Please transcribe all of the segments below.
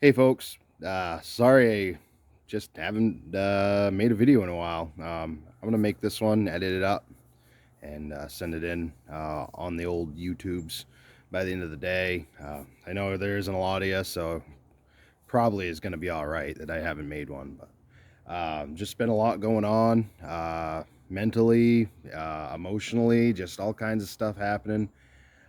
Hey folks, sorry I just haven't made a video in a while. I'm gonna make this one, edit it up, and send it in on the old YouTubes by the end of the day. I know there isn't a lot of you, so probably is gonna be all right that I haven't made one. But just been a lot going on, mentally, emotionally, just all kinds of stuff happening.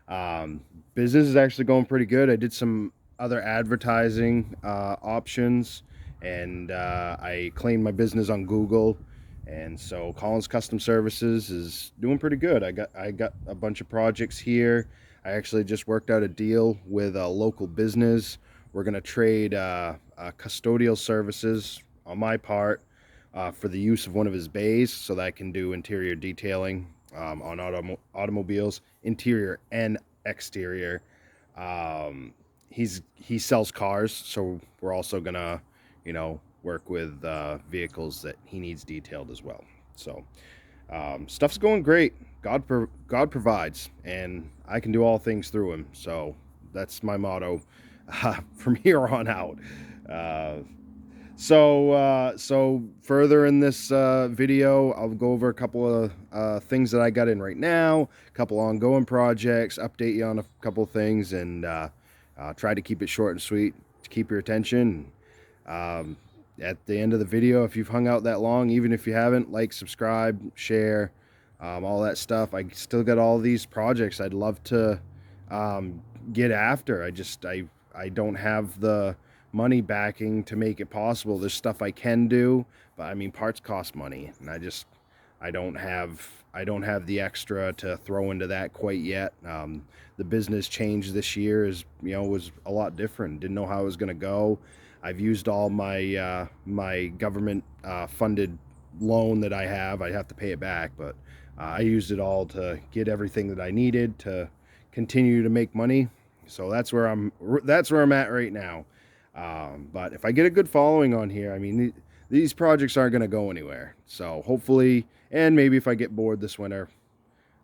Um, Business is actually going pretty good. I did some other advertising options, and I claimed my business on Google. And so Collins Custom Services is doing pretty good. I got a bunch of projects here. I actually just worked out a deal with a local business. We're gonna trade custodial services on my part for the use of one of his bays, so that I can do interior detailing on automobiles, interior and exterior. Um, he sells cars, so we're also gonna, work with vehicles that he needs detailed as well. So stuff's going great. God provides, and I can do all things through Him. So that's my motto from here on out. Uh, so further in this video, I'll go over a couple of things that I got in right now, a couple ongoing projects, update you on a couple of things, and try to keep it short and sweet to keep your attention. Um, at the end of the video, if you've hung out that long, even if you haven't, like, subscribe, share, all that stuff. I still got all these projects I'd love to get after. I don't have the money backing to make it possible. There's stuff I can do, but I mean, parts cost money, and I don't have the extra to throw into that quite yet. The business change this year was a lot different. Didn't know how it was going to go. I've used all my government funded loan that I have. I have to pay it back, but I used it all to get everything that I needed to continue to make money. So that's where I'm at right now. But if I get a good following on here, I mean, these projects aren't going to go anywhere. So hopefully, and maybe if I get bored this winter,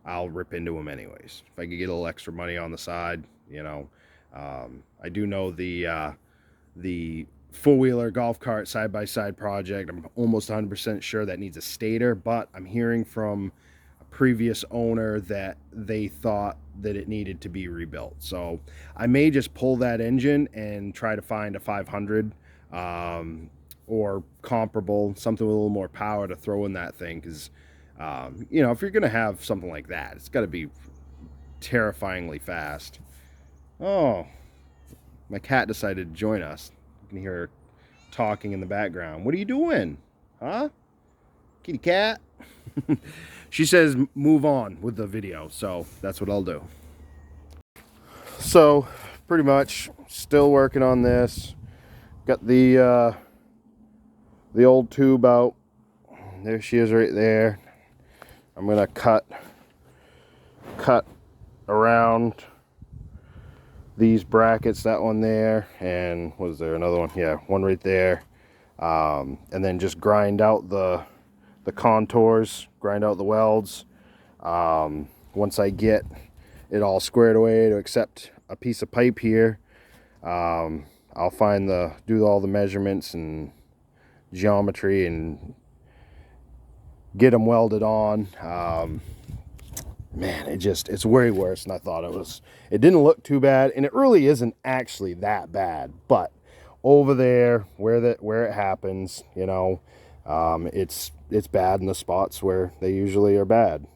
I'll rip into them anyways. If I could get a little extra money on the side, I do know the four-wheeler golf cart side-by-side project. I'm almost 100% sure that needs a stator, but I'm hearing from a previous owner that they thought that it needed to be rebuilt. So I may just pull that engine and try to find a 500 or comparable, something with a little more power to throw in that thing, because if you're going to have something like that, it's got to be terrifyingly fast. Oh, my cat decided to join us. You can hear her talking in the background. What are you doing? Huh? Kitty cat? She says move on with the video, so that's what I'll do. So, pretty much still working on this. Got the old tube out. There she is right there. I'm gonna cut around these brackets, that one there, and was there another one? Yeah, one right there. And then just grind out the contours, grind out the welds. Once I get it all squared away to accept a piece of pipe here, I'll do all the measurements and geometry and get them welded on. Man, it's way worse than I thought it was. It didn't look too bad, and it really isn't actually that bad. But over there, where it happens, it's bad in the spots where they usually are bad.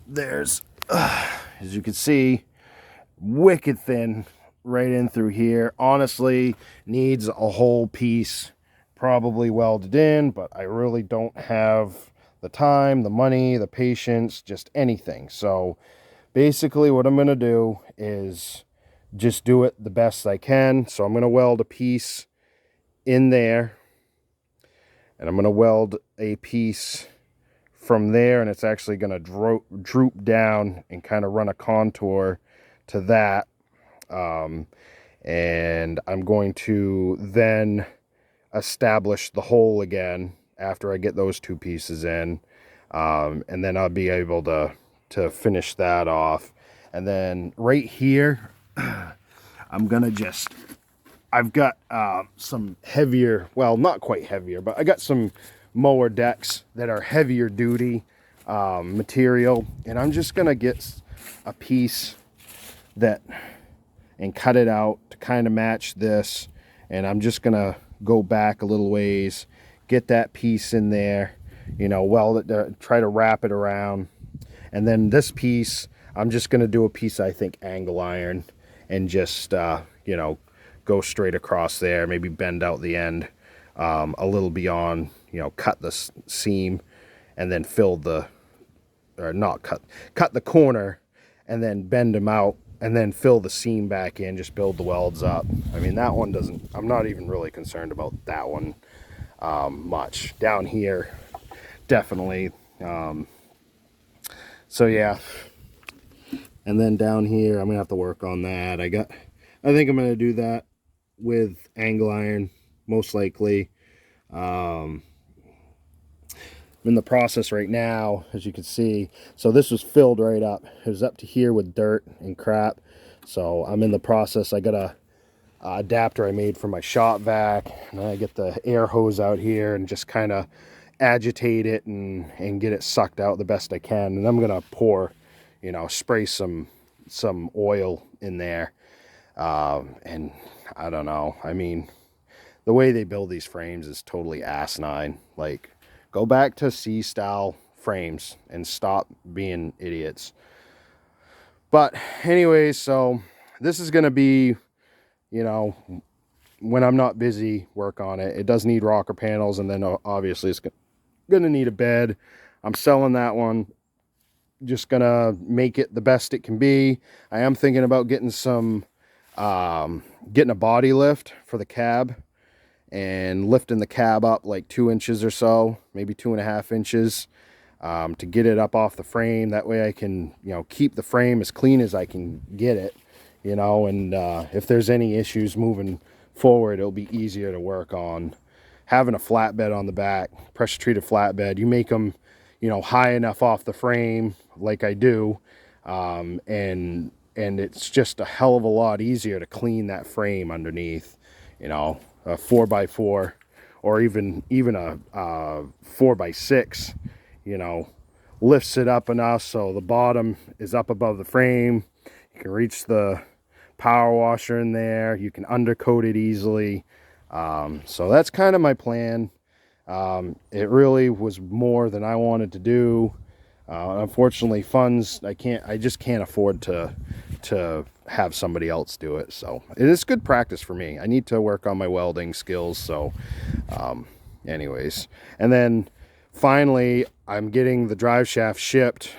There's, as you can see, wicked thin right in through here. Honestly, needs a whole piece probably welded in, but I really don't have the time, the money, the patience, just anything. So basically what I'm going to do is just do it the best I can. So I'm going to weld a piece in there, and I'm going to weld a piece from there, and it's actually going to droop down and kind of run a contour to that. And I'm going to then establish the hole again after I get those two pieces in, and then I'll be able to finish that off. And then right here, I'm gonna just I've got some heavier, well, not quite heavier, but I got some mower decks that are heavier duty material, and I'm just gonna get a piece that and cut it out to kind of match this, and I'm just gonna go back a little ways, get that piece in there, you know, weld it, try to wrap it around, and then this piece I'm just gonna do a piece, I think, angle iron, and just you know, go straight across there, maybe bend out the end a little beyond, you know, cut the seam, and then fill the, or not cut the corner, and then bend them out, and then fill the seam back in, just build the welds up. I mean, that one doesn't, I'm not even really concerned about that one much. Down here, definitely. So yeah. And then down here, I'm gonna have to work on that. I think I'm gonna do that with angle iron, most likely. I'm in the process right now, as you can see. So this was filled right up. It was up to here with dirt and crap. So I'm in the process. I got a adapter I made for my shop vac, and I get the air hose out here and just kind of agitate it and get it sucked out the best I can. And I'm gonna pour, you know, spray some oil in there, and I don't know, I mean, the way they build these frames is totally asinine. Like, go back to C-style frames and stop being idiots. But anyways, so this is gonna be, you know, when I'm not busy, work on it. It does need rocker panels, and then obviously it's gonna need a bed. I'm selling that one. Just gonna make it the best it can be. I am thinking about getting some getting a body lift for the cab, and lifting the cab up like 2 inches or so, maybe 2.5 inches, to get it up off the frame. That way I can, you know, keep the frame as clean as I can get it, you know, and if there's any issues moving forward, it'll be easier to work on. Having a flatbed on the back, pressure treated flatbed, you make them, you know, high enough off the frame like I do, and it's just a hell of a lot easier to clean that frame underneath. You know, a 4x4 or even a 4x6, you know, lifts it up enough so the bottom is up above the frame. You can reach the power washer in there. You can undercoat it easily. So that's kind of my plan. It really was more than I wanted to do. Unfortunately, funds, I just can't afford to have somebody else do it. So it is good practice for me. I need to work on my welding skills. So anyways, and then finally I'm getting the drive shaft shipped.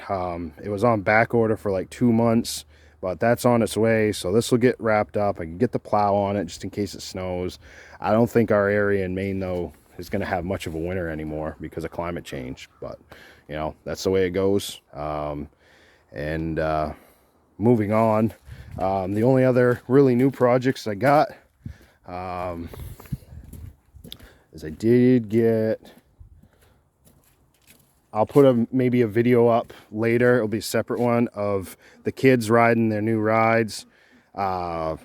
It was on back order for like 2 months, but that's on its way. So this will get wrapped up. I can get the plow on it just in case it snows. I don't think our area in Maine though is going to have much of a winter anymore because of climate change, but you know, that's the way it goes. Moving on, the only other really new projects I got is I did get, I'll put maybe a video up later. It'll be a separate one of the kids riding their new rides. Got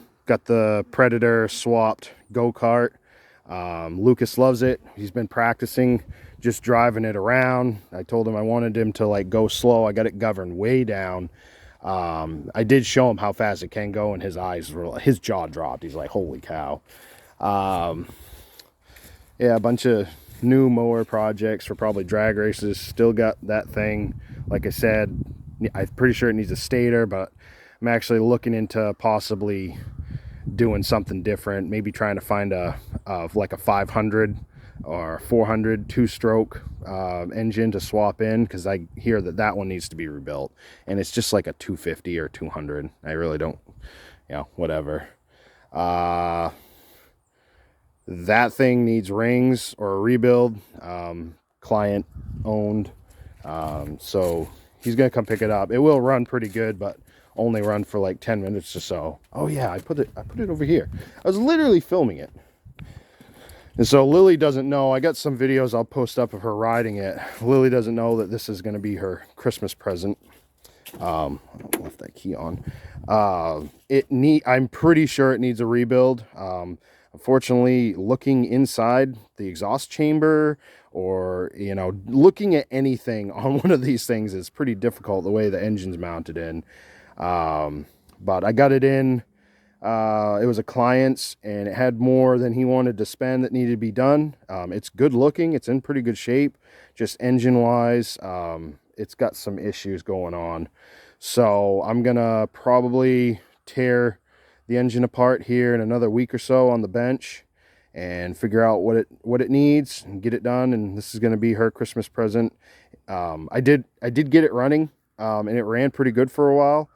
the Predator swapped go-kart. Lucas loves it. He's been practicing just driving it around. I told him I wanted him to like go slow. I got it governed way down. I did show him how fast it can go, and his jaw dropped. He's like, holy cow. Yeah, a bunch of new mower projects for probably drag races. Still got that thing. Like I said, I'm pretty sure it needs a stator, but I'm actually looking into possibly doing something different. Maybe trying to find like a 500 or 400 two-stroke engine to swap in, because I hear that one needs to be rebuilt, and it's just like a 250 or 200. I really don't, you know, whatever. That thing needs rings or a rebuild. Client owned, so he's gonna come pick it up. It will run pretty good, but only run for like 10 minutes or so. Oh yeah, I put it over here. I was literally filming it. And so Lily doesn't know. I got some videos I'll post up of her riding it. Lily doesn't know that this is going to be her Christmas present. I don't left that key on. I'm pretty sure it needs a rebuild. I'm Unfortunately, looking inside the exhaust chamber, or looking at anything on one of these things is pretty difficult the way the engine's mounted in. But I got it in. It was a client's, and it had more than he wanted to spend that needed to be done. It's good looking. It's in pretty good shape. Just engine wise, it's got some issues going on. So I'm gonna probably tear the engine apart here in another week or so on the bench and figure out what it needs and get it done. And this is going to be her Christmas present. I did get it running, and it ran pretty good for a while,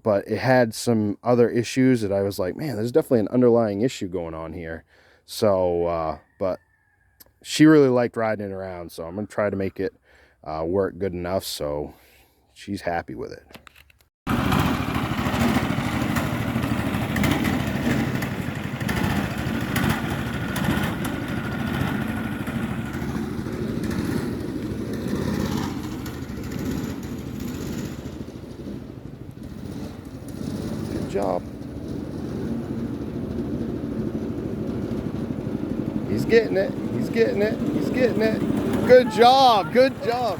but it had some other issues that I was like, man, there's definitely an underlying issue going on here. So but she really liked riding it around, so I'm gonna try to make it work good enough so she's happy with it. Job. He's getting it. He's getting it. He's getting it. Good job. Good job.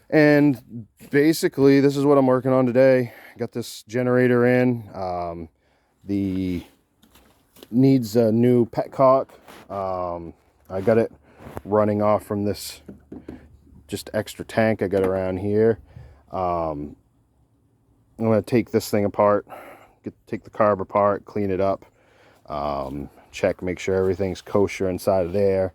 And basically, this is what I'm working on today. Got this generator in. The needs a new petcock. I got it running off from this just extra tank I got around here. I'm going to take this thing apart, take the carb apart, clean it up, check, make sure everything's kosher inside of there.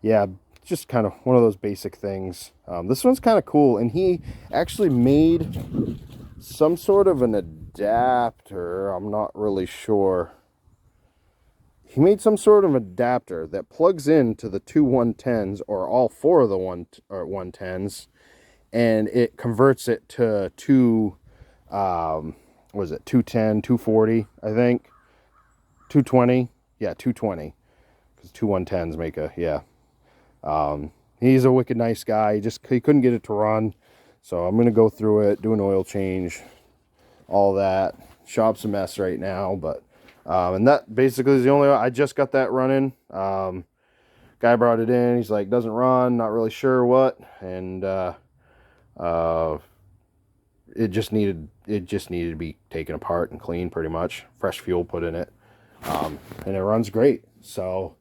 Yeah, just kind of one of those basic things. This one's kind of cool, and he actually made some sort of an adapter. I'm not really sure. He made some sort of adapter that plugs into the two 110s, or all four of the 110s, and it converts it to two, what is it, 210, 240, I think, 220, yeah, 220, because two 110s make a, yeah. He's a wicked nice guy. He couldn't get it to run, so I'm gonna go through it, do an oil change, all that. Shop's a mess right now, but and that basically is the only. I just got that running. Guy brought it in. He's like, doesn't run, not really sure what, and it just needed to be taken apart and cleaned, pretty much. Fresh fuel put in it, and it runs great. So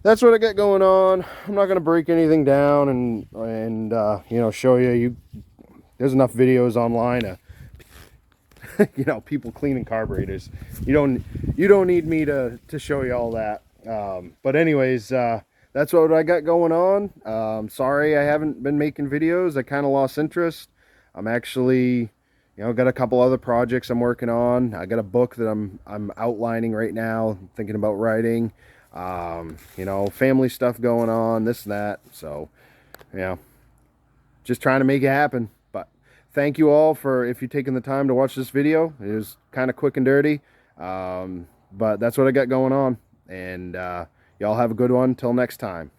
that's what I got going on. I'm not going to break anything down and show you. There's enough videos online of people cleaning carburetors. You don't need me to show you all that. But anyways, that's what I got going on. Sorry I haven't been making videos. I kind of lost interest. I'm actually, got a couple other projects I'm working on. I got a book that I'm outlining right now, thinking about writing. Family stuff going on, this and that. So, just trying to make it happen. But thank you all for if you're taking the time to watch this video. It was kind of quick and dirty, but that's what I got going on. And y'all have a good one. Till next time.